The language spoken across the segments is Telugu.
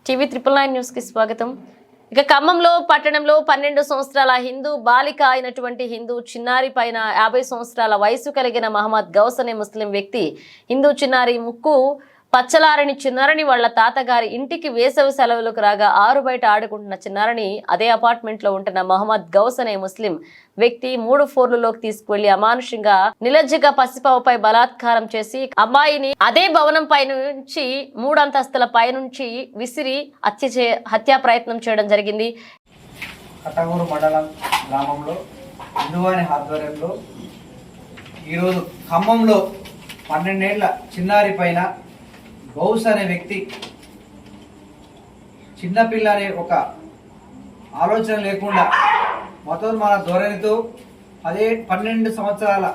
టీవీ 999 న్యూస్ కి స్వాగతం. ఇక ఖమ్మంలో పట్టణంలో 12 సంవత్సరాల హిందూ బాలిక అయినటువంటి హిందూ చిన్నారి పైన 50 సంవత్సరాల వయసు కలిగిన మహమ్మద్ గౌస్ అనే ముస్లిం వ్యక్తి హిందూ చిన్నారి ముక్కు పచ్చలారని చిన్నారని వాళ్ళ తాతగారి ఇంటికి వేసవి సెలవులకు రాగా ఆరు బయట ఆడుకుంటున్న చిన్నారని అదే అపార్ట్మెంట్ లో ఉంటున్న మహమ్మద్ గౌస్ అనే ముస్లిం వ్యక్తి 3 ఫ్లోర్లలోకి తీసుకువెళ్లి అమానుషంగా నిలజ్జగా పసిపాపపై బలాత్కారం చేసి అమ్మాయిని అదే భవనం పై నుంచి 3 అంతస్తుల పై నుంచి విసిరి హత్యా ప్రయత్నం చేయడం జరిగింది. కట్టగూరు మండలం గ్రామంలో హిందువాని ఆధ్వర్యంలో ఈరోజు ఖమ్మంలో 12 ఏళ్ల చిన్నారి పైన గౌస్ అనే వ్యక్తి చిన్నపిల్ల అనే ఒక ఆలోచన లేకుండా మతోన్మాన ధోరణితో 12 సంవత్సరాల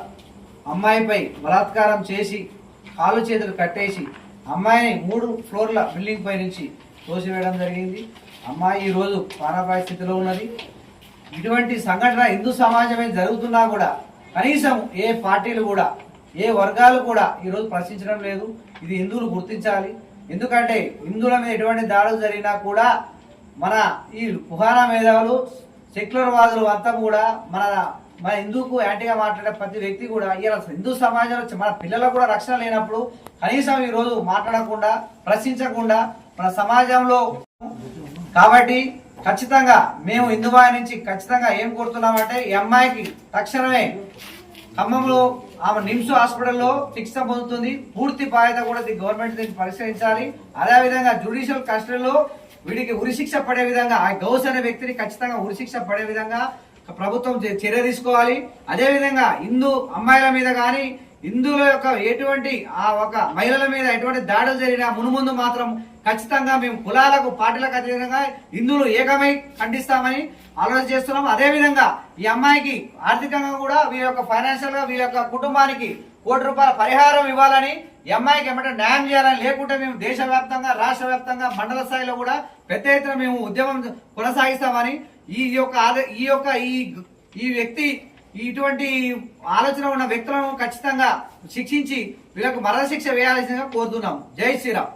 అమ్మాయిపై బలాత్కారం చేసి కాలు చేతులు కట్టేసి అమ్మాయిని 3 ఫ్లోర్ల బిల్డింగ్ పై నుంచి తోసివేయడం జరిగింది. అమ్మాయి ఈరోజు ప్రాణాపాయ స్థితిలో ఉన్నది. ఇటువంటి సంఘటన హిందూ సమాజమే జరుగుతున్నా కూడా కనీసం ఏ పార్టీలు కూడా ఏ వర్గాలు కూడా ఈరోజు ప్రశ్నించడం లేదు. ఇది హిందువులు గుర్తించాలి. ఎందుకంటే హిందువుల మీద ఎటువంటి దాడులు జరిగినా కూడా మన ఈ కుహానా మేధావులు సెక్యులర్ వాదులు అంతా కూడా మన హిందూకు యాంటీగా మాట్లాడే ప్రతి వ్యక్తి కూడా ఇలా హిందూ సమాజంలో మన పిల్లలకు కూడా రక్షణ లేనప్పుడు కనీసం ఈరోజు మాట్లాడకుండా ప్రశ్నించకుండా మన సమాజంలో కాబట్టి ఖచ్చితంగా మేము హిందూబాయి నుంచి ఖచ్చితంగా ఏం కోరుతున్నామంటే ఈ అమ్మాయికి తక్షణమే ఖమ్మంలో ఆమె నిమ్స్ హాస్పిటల్లో చికిత్స పొందుతుంది. పూర్తి బాధ్యత కూడా గవర్నమెంట్ దీన్ని పరిశీలించాలి. అదేవిధంగా జ్యుడిషియల్ కస్టడీలో వీడికి ఉరిశిక్ష పడే విధంగా ఆ గౌస్ అనే వ్యక్తిని ఖచ్చితంగా ఉరిశిక్ష పడే విధంగా ప్రభుత్వం చర్య తీసుకోవాలి. అదేవిధంగా హిందూ అమ్మాయిల మీద కానీ హిందువుల యొక్క ఎటువంటి ఒక మహిళల మీద ఎటువంటి దాడులు జరిగినా మునుముందు మాత్రం ఖచ్చితంగా మేము కులాలకు పార్టీలకు అతీతంగా హిందువులు ఏకమై ఖండిస్తామని ఆలోచన చేస్తున్నాం. అదేవిధంగా ఈ అమ్మాయికి ఆర్థికంగా కూడా వీళ్ళ యొక్క ఫైనాన్షియల్ గా వీళ్ళ యొక్క కుటుంబానికి ₹1 పరిహారం ఇవ్వాలని ఈ అమ్మాయికి ఏమంటే న్యాయం చేయాలని, లేకుంటే మేము దేశవ్యాప్తంగా రాష్ట్ర వ్యాప్తంగా మండల స్థాయిలో కూడా పెద్ద ఎత్తున మేము ఉద్యమం కొనసాగిస్తామని ఈ వ్యక్తి ఇటువంటి ఆలోచన ఉన్న వ్యక్తులను ఖచ్చితంగా శిక్షించి వీళ్ళకు మరణశిక్ష వేయాల్సిందిగా కోరుతున్నాం. జై శ్రీరామ్.